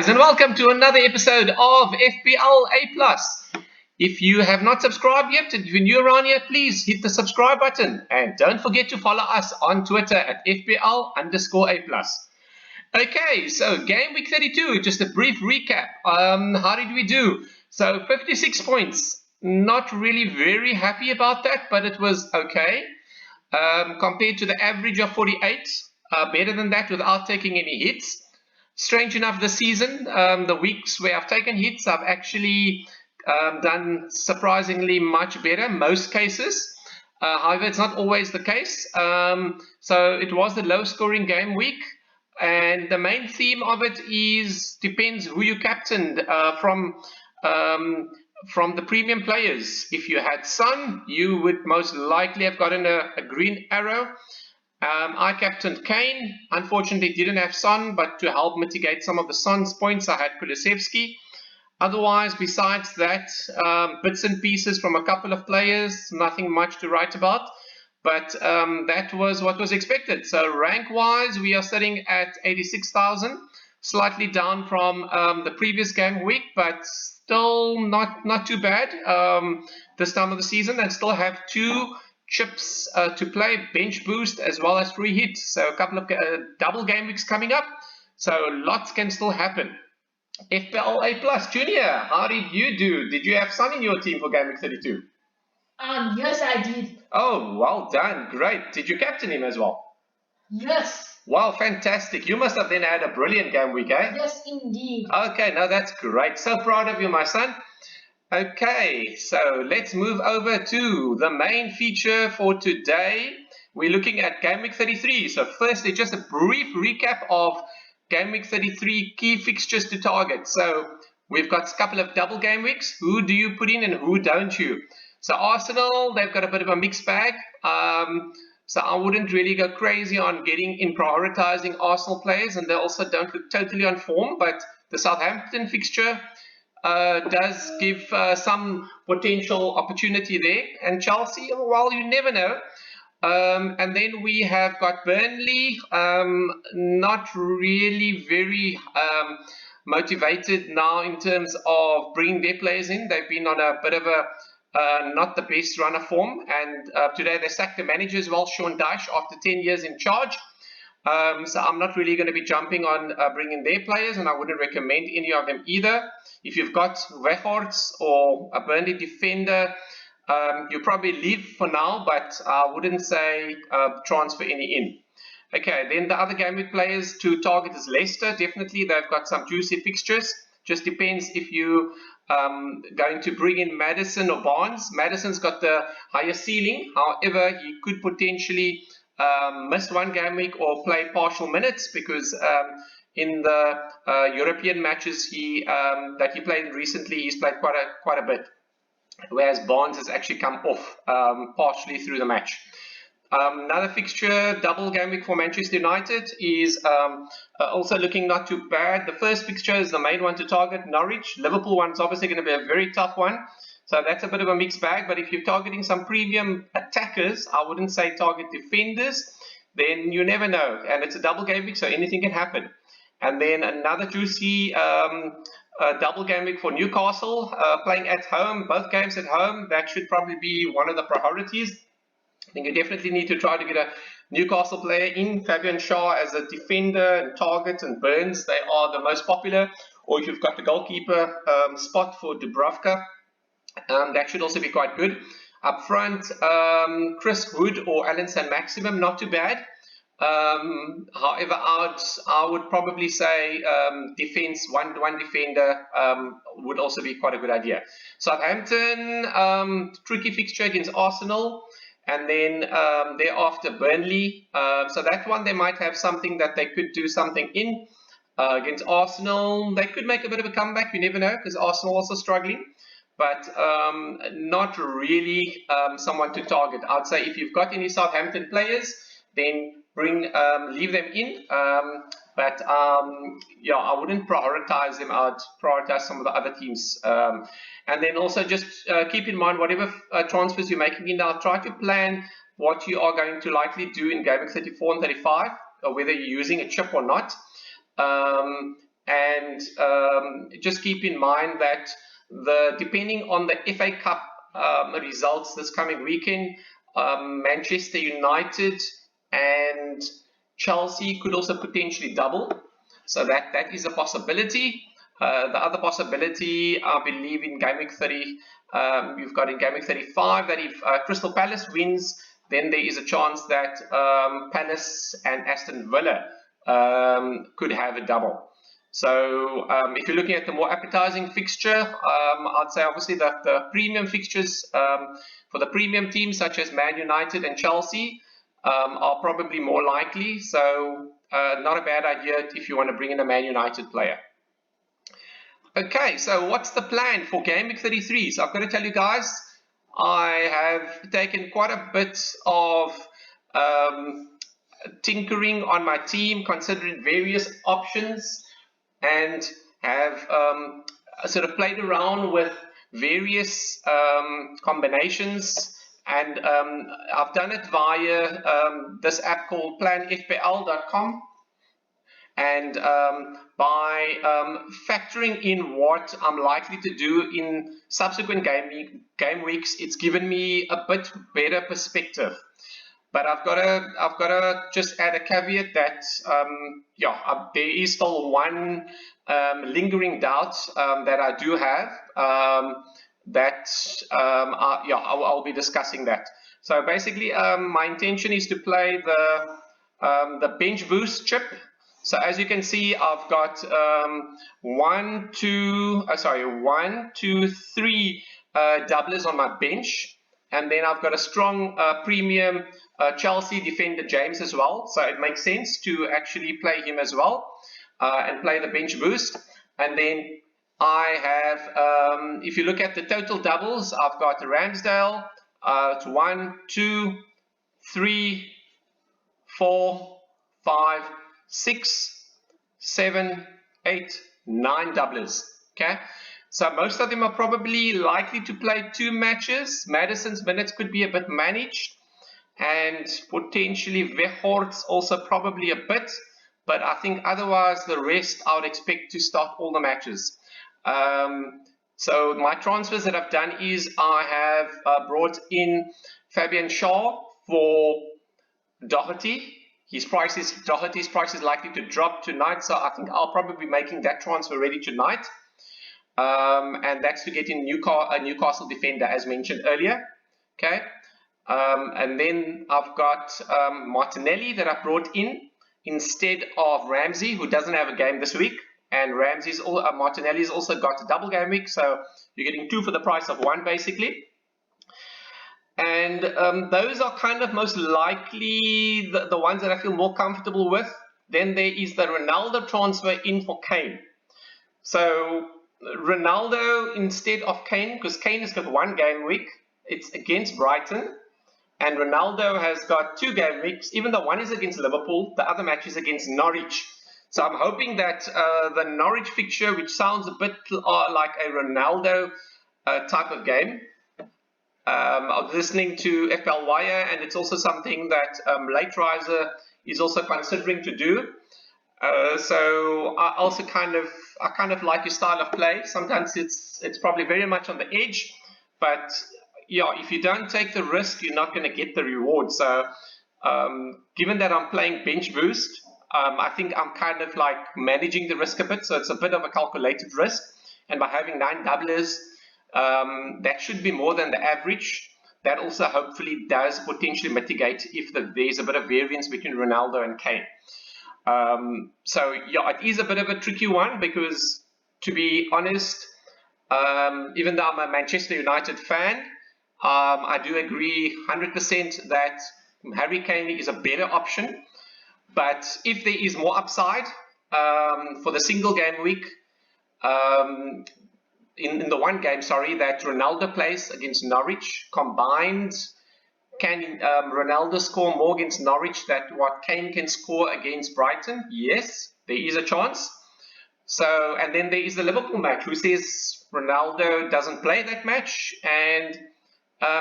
guys, and welcome to another episode of FPL A+. If you have not subscribed yet, and if you're new around here, please hit the subscribe button. And don't forget to follow us on Twitter at FPL_A+. Okay, so game week 32, just a brief recap. How did we do? So 56 points. Not really very happy about that, but it was okay. Compared to the average of 48, better than that without taking any hits. Strange enough, this season, the weeks where I've taken hits, I've actually done surprisingly much better, most cases. However, it's not always the case. So it was the low-scoring game week, and the main theme of it depends who you captained from the premium players. If you had Son, you would most likely have gotten a green arrow. I captained Kane. Unfortunately, didn't have Son, but to help mitigate some of the Son's points, I had Kulusevski. Otherwise, besides that, bits and pieces from a couple of players, nothing much to write about. But that was what was expected. So rank-wise, we are sitting at 86,000, slightly down from the previous game week, but still not too bad this time of the season, and still have 2 chips to play, bench boost as well as free hits. So a couple of double game weeks coming up, so lots can still happen. FPL A+, Junior, how did you do? Did you have Son in your team for game week 32? Yes, I did. Oh, well done, great. Did you captain him as well? Yes. Wow, fantastic. You must have then had a brilliant game week, eh? Yes, indeed. Okay, no, that's great. So proud of you, my son. Okay, so let's move over to the main feature for today. We're looking at game week 33. So firstly, just a brief recap of game week 33 key fixtures to target. So we've got a couple of double game weeks. Who do you put in and who don't you? So Arsenal, they've got a bit of a mixed bag. So I wouldn't really go crazy on getting in prioritizing Arsenal players, and they also don't look totally on form. But the Southampton fixture does give some potential opportunity there, and Chelsea, well, you never know. And then we have got Burnley, not really very motivated now in terms of bringing their players in. They've been on a bit of a not the best run of form, and today they sacked the manager as well, Sean Dyche, after 10 years in charge. So I'm not really going to be jumping on bringing their players, and I wouldn't recommend any of them either. If you've got Weghorst or a Burnley defender, you probably leave for now, but I wouldn't say transfer any in. Okay, then the other game week players to target is Leicester. Definitely, they've got some juicy fixtures. Just depends if you going to bring in Maddison or Barnes. Maddison's got the higher ceiling. However, he could potentially miss one game week or play partial minutes, because in the European matches that he played recently, he's played quite a bit, whereas Barnes has actually come off partially through the match. Another fixture, double game week for Manchester United, is also looking not too bad. The first fixture is the main one to target, Norwich. Liverpool one's obviously going to be a very tough one. So that's a bit of a mixed bag. But if you're targeting some premium attackers, I wouldn't say target defenders. Then you never know. And it's a double game week, so anything can happen. And then another juicy double game week for Newcastle, playing at home, both games at home. That should probably be one of the priorities. I think you definitely need to try to get a Newcastle player in. Fabian Schär as a defender, and Target and Burns, they are the most popular. Or if you've got the goalkeeper spot for Dubravka, that should also be quite good. Up front, Chris Wood or Alan Saint-Maximin, not too bad. However, I would probably say defense, one defender would also be quite a good idea. Southampton, tricky fixture against Arsenal, and then thereafter Burnley. So that one, they might have something that they could do something in. Against Arsenal, they could make a bit of a comeback. You never know, because Arsenal also struggling. But not really someone to target. I'd say if you've got any Southampton players, then leave them in. But yeah, I wouldn't prioritize them. I'd prioritize some of the other teams. And then also just keep in mind, whatever transfers you're making in now, try to plan what you are going to likely do in game week 34 and 35, or whether you're using a chip or not. and just keep in mind that depending on the FA Cup results this coming weekend, Manchester United and Chelsea could also potentially double, so that is a possibility. The other possibility, I believe, in Game Week 30, you've got in Game Week 35 that if Crystal Palace wins, then there is a chance that Palace and Aston Villa could have a double. So if you're looking at the more appetizing fixture, I'd say obviously that the premium fixtures for the premium teams such as Man United and Chelsea are probably more likely. So not a bad idea if you want to bring in a Man United player. Okay, so what's the plan for Game Week 33? So I've got to tell you guys, I have taken quite a bit of tinkering on my team, considering various options, and have sort of played around with various combinations, and I've done it via this app called planfpl.com, and by factoring in what I'm likely to do in subsequent game weeks, it's given me a bit better perspective. But I've got to just add a caveat that there is still one lingering doubt that I do have. I'll be discussing that. So basically, my intention is to play the bench boost chip. So as you can see, I've got 1, 2, 3 doublers on my bench, and then I've got a strong premium Chelsea defender James as well. So it makes sense to actually play him as well and play the bench boost. And then I have, if you look at the total doubles, I've got Ramsdale. It's 1, 2, 3, 4, 5, 6, 7, 8, 9 doublers. Okay, so most of them are probably likely to play 2 matches. Maddison's minutes could be a bit managed, and potentially Weghorst's also probably a bit, but I think otherwise the rest I would expect to start all the matches. So my transfers that I've done is I have brought in Fabian Schär for Doherty. Doherty's price is likely to drop tonight, so I think I'll probably be making that transfer ready tonight. And that's to get in a Newcastle defender, as mentioned earlier. Okay, and then I've got Martinelli that I brought in instead of Ramsey, who doesn't have a game this week. And Martinelli's also got a double game week, so you're getting 2 for the price of 1, basically. And those are kind of most likely the ones that I feel more comfortable with. Then there is the Ronaldo transfer in for Kane. So Ronaldo instead of Kane, because Kane has got 1 game week. It's against Brighton. And Ronaldo has got 2 game weeks, even though one is against Liverpool, the other match is against Norwich. So I'm hoping that the Norwich fixture, which sounds a bit like a Ronaldo type of game, I was listening to FPL Wire, and it's also something that Late Riser is also considering to do. So I also kind of like your style of play. Sometimes it's probably very much on the edge, but yeah, if you don't take the risk, you're not going to get the reward. So given that I'm playing bench boost, I think I'm kind of like managing the risk a bit. So it's a bit of a calculated risk, and by having 9 doublers, that should be more than the average. That also hopefully does potentially mitigate if there's a bit of variance between Ronaldo and Kane. So yeah, it is a bit of a tricky one because, to be honest, even though I'm a Manchester United fan, I do agree 100% that Harry Kane is a better option. But if there is more upside for the single game week, in the 1 game, that Ronaldo plays against Norwich, combined, can Ronaldo score more against Norwich than what Kane can score against Brighton? Yes, there is a chance. So, and then there is the Liverpool match, who says Ronaldo doesn't play that match and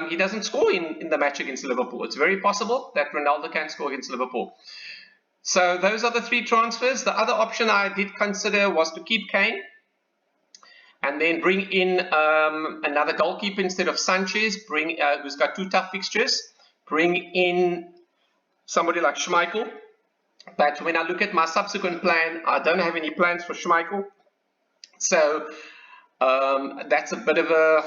he doesn't score in the match against Liverpool. It's very possible that Ronaldo can score against Liverpool. So those are the 3 transfers. The other option I did consider was to keep Kane and then bring in another goalkeeper instead of Sanchez, who's got 2 tough fixtures. Bring in somebody like Schmeichel. But when I look at my subsequent plan, I don't have any plans for Schmeichel. So that's a bit of a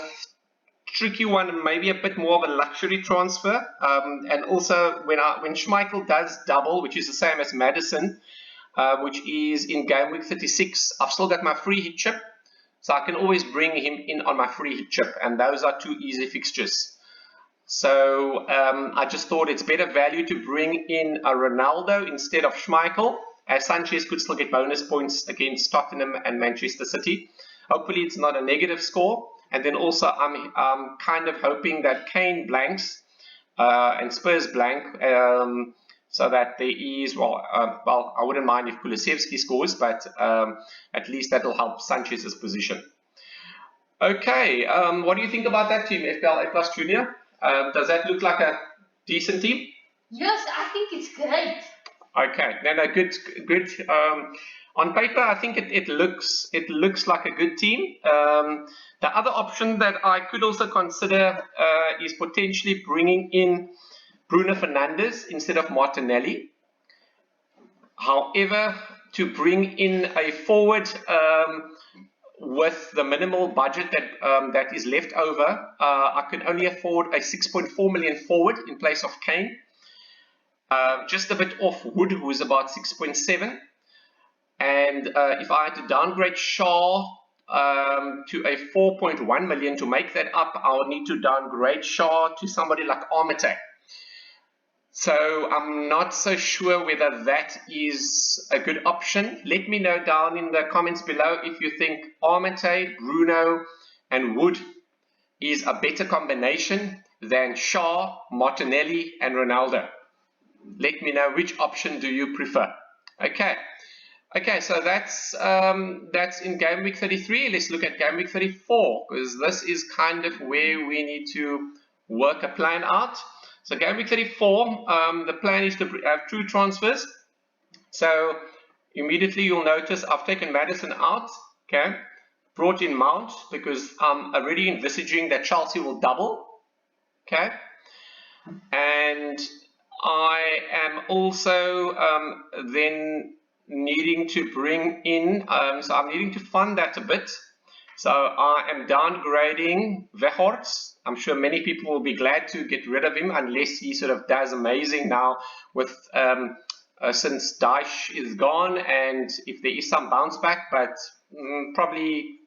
tricky one, maybe a bit more of a luxury transfer. And also when Schmeichel does double, which is the same as Maddison, which is in game week 36, I've still got my free hit chip, so I can always bring him in on my free hit chip, and those are 2 easy fixtures. So I just thought it's better value to bring in a Ronaldo instead of Schmeichel, as Sanchez could still get bonus points against Tottenham and Manchester City. Hopefully it's not a negative score. And then also I'm kind of hoping that Kane blanks and Spurs blank, so that there is, well, I wouldn't mind if Kulusevski scores, but at least that'll help Sanchez's position. Okay, what do you think about that team, FPL A+ Junior? Does that look like a decent team? Yes, I think it's great. Okay, no, good. On paper, I think it looks like a good team. The other option that I could also consider is potentially bringing in Bruno Fernandes instead of Martinelli. However, to bring in a forward with the minimal budget that is left over, I can only afford a 6.4 million forward in place of Kane. Just a bit off Wood, who is about 6.7. And if I had to downgrade Shaw to a 4.1 million to make that up, I would need to downgrade Shaw to somebody like Armate. So I'm not so sure whether that is a good option. Let me know down in the comments below if you think Armate, Bruno and Wood is a better combination than Shaw, Martinelli and Ronaldo. Let me know which option do you prefer. Okay, so that's in game week 33. Let's look at game week 34, because this is kind of where we need to work a plan out. So game week 34, the plan is to have 2 transfers. So immediately you'll notice I've taken Maddison out, okay, brought in Mount because I'm already envisaging that Chelsea will double, okay, and I am also then needing to bring in, so I'm needing to fund that a bit. So I am downgrading Weghorst. I'm sure many people will be glad to get rid of him unless he sort of does amazing now with since Dyche is gone, and if there is some bounce back, but probably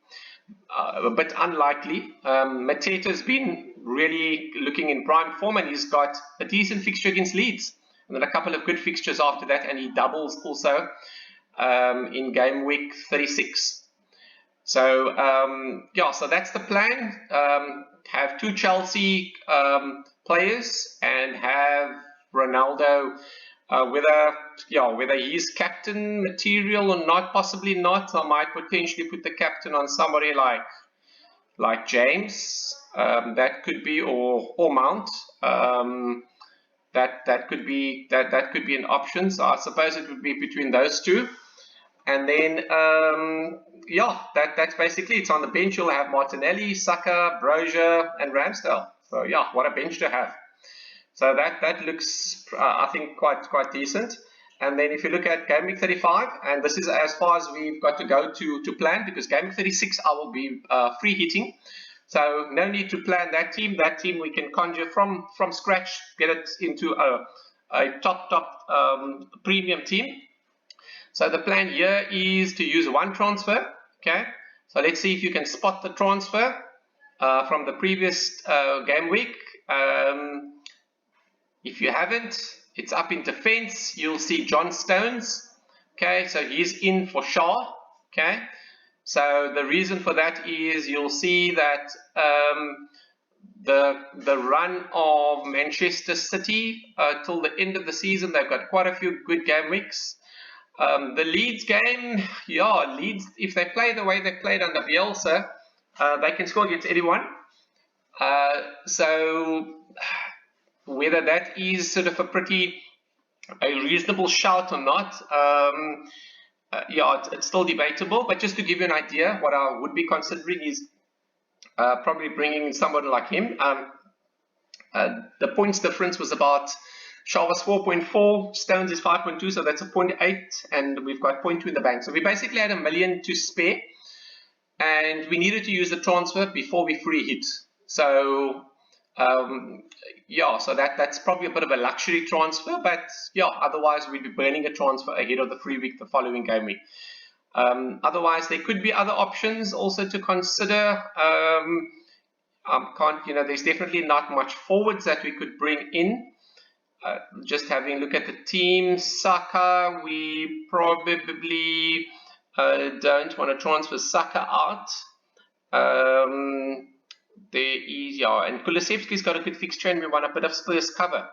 a bit unlikely. Mateta's been really looking in prime form, and he's got a decent fixture against Leeds, and then a couple of good fixtures after that, and he doubles also in game week 36. So yeah, so that's the plan. Have 2 Chelsea players and have Ronaldo, whether he's captain material or not, possibly not. I might potentially put the captain on somebody like James, that could be, or Mount. That could be an option. So I suppose it would be between those 2. And then, yeah, that's basically it. On the bench, you'll have Martinelli, Saka, Brozier, and Ramsdale. So, yeah, what a bench to have. So that looks, I think, quite decent. And then if you look at game week 35, and this is as far as we've got to go to plan, because game week 36 I will be free hitting. So no need to plan that team. That team we can conjure from scratch, get it into a top premium team. So the plan here is to use 1 transfer, okay? So let's see if you can spot the transfer from the previous game week. If you haven't, it's up in defense. You'll see John Stones, okay? So he's in for Shaw, okay? So the reason for that is you'll see that the run of Manchester City till the end of the season, they've got quite a few good game weeks. The Leeds game, yeah, Leeds, if they play the way they played under Bielsa, they can score against anyone. So whether that is sort of a pretty a reasonable shout or not. Yeah, it's still debatable, but just to give you an idea, what I would be considering is probably bringing in somebody like him. The points difference was about, Shaw was 4.4, Stones is 5.2, so that's a 0.8, and we've got 0.2 in the bank. So we basically had $1 million to spare, and we needed to use the transfer before we free hit. So yeah, so that's probably a bit of a luxury transfer, but yeah, otherwise we'd be burning a transfer ahead of the free week the following game week. Otherwise, there could be other options also to consider. There's definitely not much forwards that we could bring in. Just having a look at the team, Saka, we probably don't want to transfer Saka out. And Kulusevski's got a good fixture, and we want a bit of Spurs cover.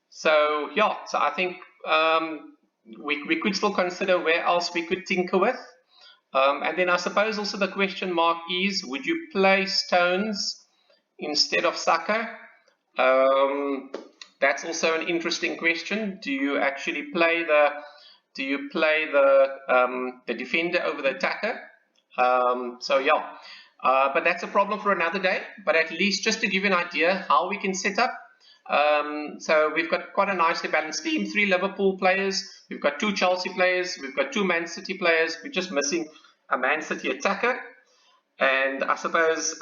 So yeah, so I think we could still consider where else we could tinker with. And then I suppose also the question mark is, would you play Stones instead of Saka? That's also an interesting question. Do you actually play the defender over the attacker? So yeah, but that's a problem for another day. But at least just to give you an idea how we can set up. So we've got quite a nicely balanced team. 3 Liverpool players. We've got 2 Chelsea players. We've got 2 Man City players. We're just missing a Man City attacker. And I suppose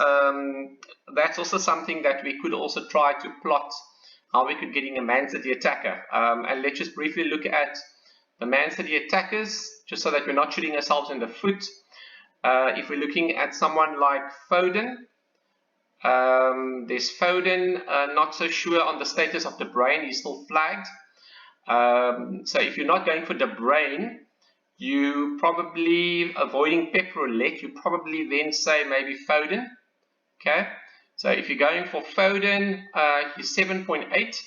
that's also something that we could also try to plot, how we could get in a Man City attacker. And let's just briefly look at the Man City attackers, just so that we're not shooting ourselves in the foot. If we're looking at someone like Foden, there's Foden, not so sure on the status of De Bruyne, he's still flagged. So if you're not going for De Bruyne, you probably avoiding Pep Roulette, you probably then say maybe Foden. Okay, so if you're going for Foden, he's 7.8,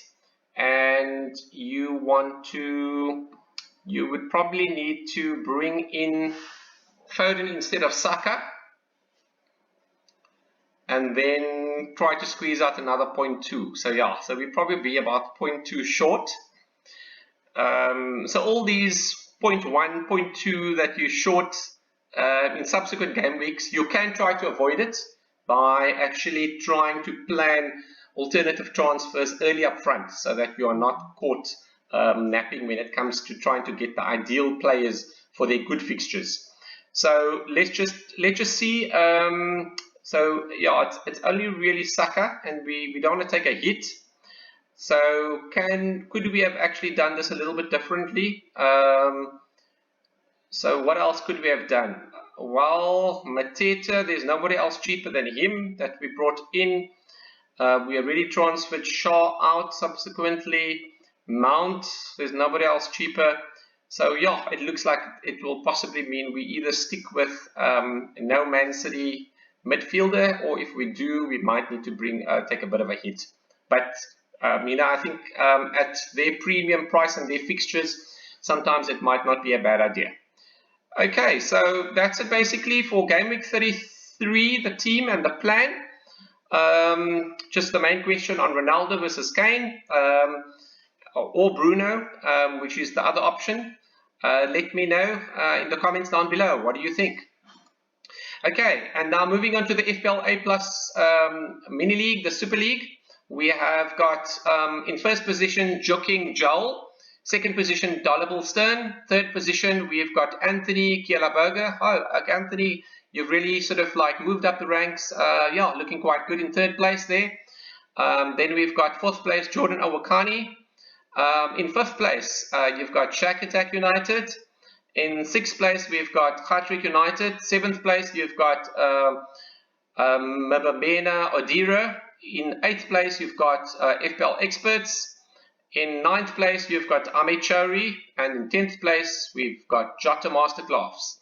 and you would probably need to bring in Foden instead of Saka, and then try to squeeze out another 0.2. So yeah, so we'd probably be about 0.2 short. So all these 0.1, 0.2 that you short in subsequent game weeks, you can try to avoid it by actually trying to plan alternative transfers early up front, so that you are not caught napping when it comes to trying to get the ideal players for their good fixtures. So let's just see. So yeah, it's only really Saka, and we don't want to take a hit. So could we have actually done this a little bit differently? So what else could we have done? Well, Mateta, there's nobody else cheaper than him that we brought in. We already transferred Shaw out subsequently. Mount, there's nobody else cheaper. So yeah, it looks like it will possibly mean we either stick with no Man City midfielder, or if we do, we might need to take a bit of a hit. But I think at their premium price and their fixtures, sometimes it might not be a bad idea. Okay, so that's it basically for Game Week 33, the team and the plan. Just the main question on Ronaldo versus Kane, or Bruno, which is the other option. Let me know in the comments down below. What do you think? Okay, and now moving on to the FPL A Plus Mini League, the Super League. We have got in first position Joking Joel, second position Dollable Stern, third position we've got Anthony Kielaberger. Oh, Anthony, you've really sort of like moved up the ranks. Yeah, looking quite good in third place there. Then we've got fourth place Jordan Owakani. In fifth place, you've got Shack Attack United. In sixth place, we've got Hartwick United. Seventh place, you've got Mababena Odira. In eighth place, you've got FPL Experts. In ninth place, you've got Ame Chowri. And in 10th place, we've got Jota Masterclass.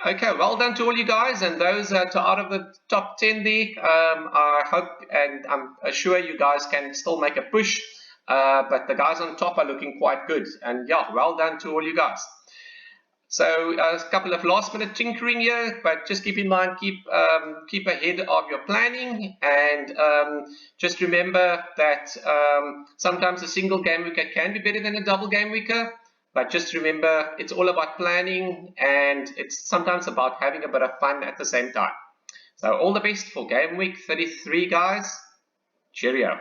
Okay, well done to all you guys, and those that are out of the top 10 there. I hope and I'm sure you guys can still make a push. But the guys on top are looking quite good. And yeah, well done to all you guys. So a couple of last minute tinkering here, but just keep in mind, keep ahead of your planning, and just remember that sometimes a single game weeker can be better than a double game weeker, but just remember it's all about planning, and it's sometimes about having a bit of fun at the same time. So all the best for game week 33, guys. Cheerio.